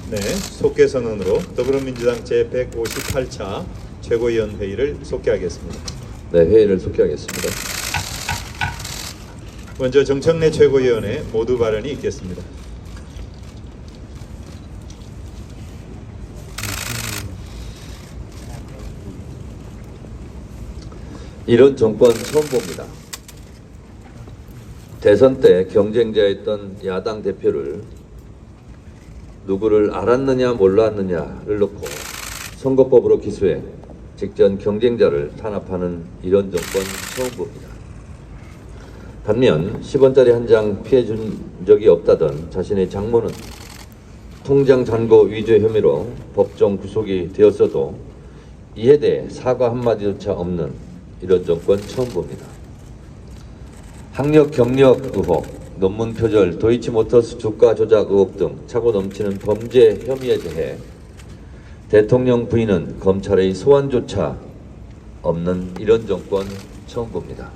네, 속개 선언으로 더불어민주당 제158차 최고위원 회의를 속개하겠습니다. 네, 회의를 속개하겠습니다. 먼저 정청래 최고위원의 모두 발언이 있겠습니다. 이런 정권 처음 봅니다. 대선 때 경쟁자였던 야당 대표를 누구를 알았느냐 몰랐느냐를 놓고 선거법으로 기소해 직전 경쟁자를 탄압하는 이런 정권 처음 봅니다. 반면 10원짜리 한 장 피해준 적이 없다던 자신의 장모는 통장 잔고 위조 혐의로 법정 구속이 되었어도 이에 대해 사과 한마디조차 없는 이런 정권 처음 봅니다. 학력 경력 의혹, 논문 표절, 도이치모터스 주가 조작 의혹 등 차고 넘치는 범죄 혐의에 대해 대통령 부인은 검찰의 소환조차 없는 이런 정권 처음 봅니다.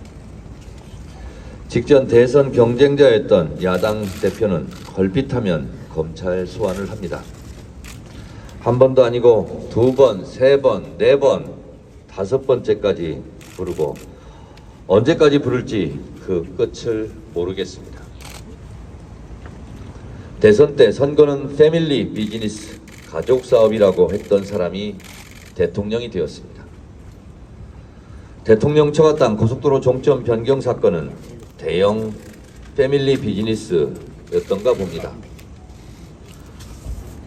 직전 대선 경쟁자였던 야당 대표는 걸핏하면 검찰 소환을 합니다. 한 번도 아니고 두 번, 세 번, 네 번, 다섯 번째까지 부르고 언제까지 부를지 그 끝을 모르겠습니다. 대선 때 선거는 패밀리 비즈니스, 가족 사업이라고 했던 사람이 대통령이 되었습니다. 대통령 처갓당 고속도로 종점 변경 사건은 대형 패밀리 비즈니스였던가 봅니다.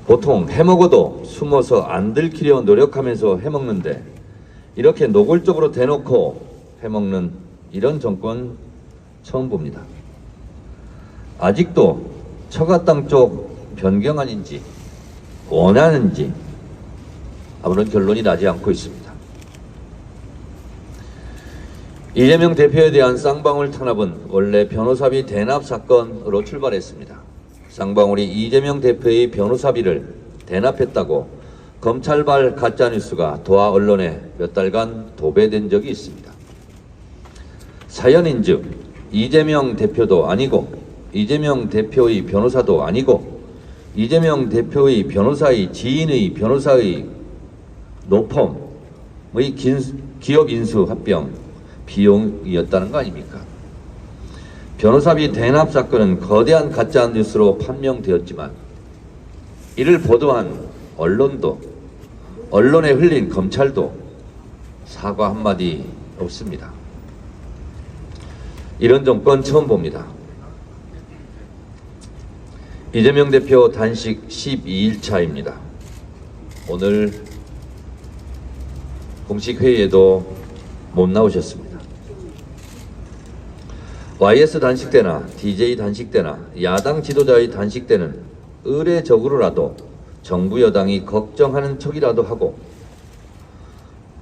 보통 해먹어도 숨어서 안 들키려 노력하면서 해먹는데 이렇게 노골적으로 대놓고 해먹는 이런 정권 처음 봅니다. 아직도 처갓당 쪽 변경안인지 원하는지 아무런 결론이 나지 않고 있습니다. 이재명 대표에 대한 쌍방울 탄압은 원래 변호사비 대납 사건으로 출발했습니다. 쌍방울이 이재명 대표의 변호사비를 대납했다고 검찰발 가짜뉴스가 도하 언론에 몇 달간 도배된 적이 있습니다. 사연인즉 이재명 대표도 아니고 이재명 대표의 변호사도 아니고 이재명 대표의 변호사의 지인의 변호사의 노펌의 기업 인수 합병 비용이었다는 거 아닙니까? 변호사비 대납 사건은 거대한 가짜 뉴스로 판명되었지만 이를 보도한 언론도 언론에 흘린 검찰도 사과 한마디 없습니다. 이런 정권 처음 봅니다. 이재명 대표 단식 12일 차입니다. 오늘 공식 회의에도 못 나오셨습니다. YS 단식 때나 DJ 단식 때나 야당 지도자의 단식 때는 의례적으로라도 정부 여당이 걱정하는 척이라도 하고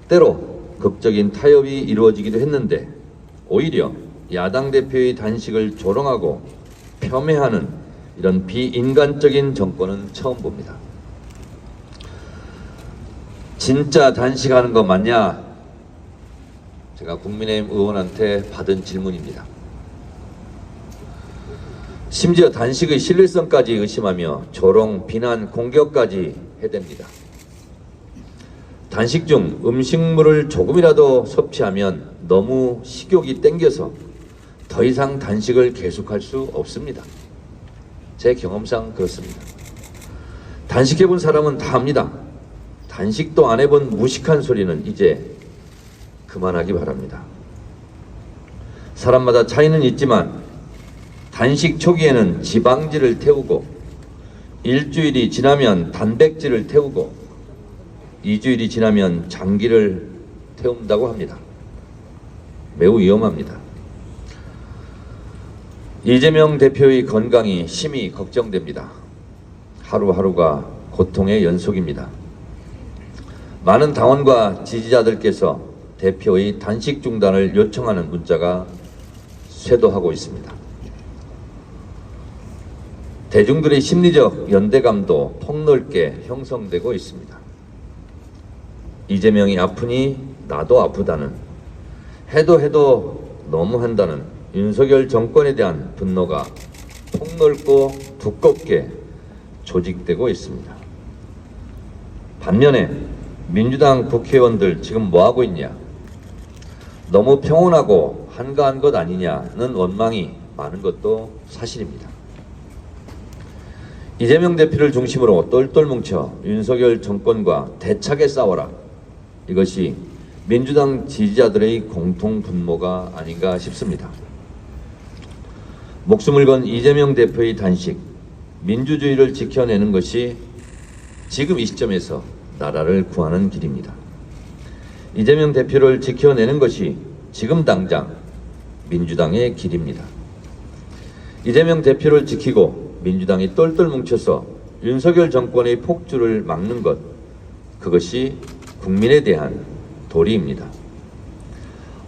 때로 극적인 타협이 이루어지기도 했는데 오히려 야당 대표의 단식을 조롱하고 폄훼하는 이런 비인간적인 정권은 처음 봅니다. 진짜 단식하는 거 맞냐? 제가 국민의힘 의원한테 받은 질문입니다. 심지어 단식의 신뢰성까지 의심하며 조롱, 비난, 공격까지 해댑니다. 단식 중 음식물을 조금이라도 섭취하면 너무 식욕이 땡겨서 더 이상 단식을 계속할 수 없습니다. 제 경험상 그렇습니다. 단식해본 사람은 다 압니다. 단식도 안 해본 무식한 소리는 이제 그만하기 바랍니다. 사람마다 차이는 있지만 단식 초기에는 지방질을 태우고 일주일이 지나면 단백질을 태우고 2주일이 지나면 장기를 태운다고 합니다. 매우 위험합니다. 이재명 대표의 건강이 심히 걱정됩니다. 하루하루가 고통의 연속입니다. 많은 당원과 지지자들께서 대표의 단식 중단을 요청하는 문자가 쇄도하고 있습니다. 대중들의 심리적 연대감도 폭넓게 형성되고 있습니다. 이재명이 아프니 나도 아프다는, 해도 너무한다는 윤석열 정권에 대한 분노가 폭넓고 두껍게 조직되고 있습니다. 반면에 민주당 국회의원들 지금 뭐하고 있냐? 너무 평온하고 한가한 것 아니냐는 원망이 많은 것도 사실입니다. 이재명 대표를 중심으로 똘똘 뭉쳐 윤석열 정권과 대차게 싸워라. 이것이 민주당 지지자들의 공통 분모가 아닌가 싶습니다. 목숨을 건 이재명 대표의 단식, 민주주의를 지켜내는 것이 지금 이 시점에서 나라를 구하는 길입니다. 이재명 대표를 지켜내는 것이 지금 당장 민주당의 길입니다. 이재명 대표를 지키고 민주당이 똘똘 뭉쳐서 윤석열 정권의 폭주를 막는 것, 그것이 국민에 대한 도리입니다.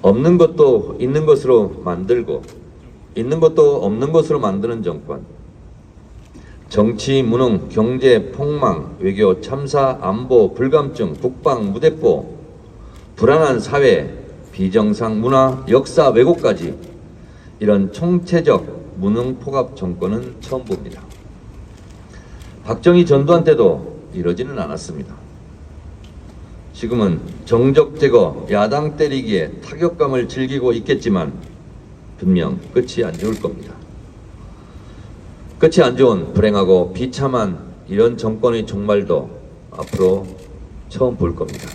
없는 것도 있는 것으로 만들고 있는 것도 없는 것으로 만드는 정권, 정치 무능, 경제 폭망, 외교 참사, 안보 불감증, 국방 무대포, 불안한 사회, 비정상 문화, 역사 왜곡까지 이런 총체적 무능 포갑 정권은 처음 봅니다. 박정희 전두환 때도 이러지는 않았습니다. 지금은 정적 제거, 야당 때리기에 타격감을 즐기고 있겠지만 분명 끝이 안 좋을 겁니다. 끝이 안 좋은 불행하고 비참한 이런 정권의 종말도 앞으로 처음 볼 겁니다.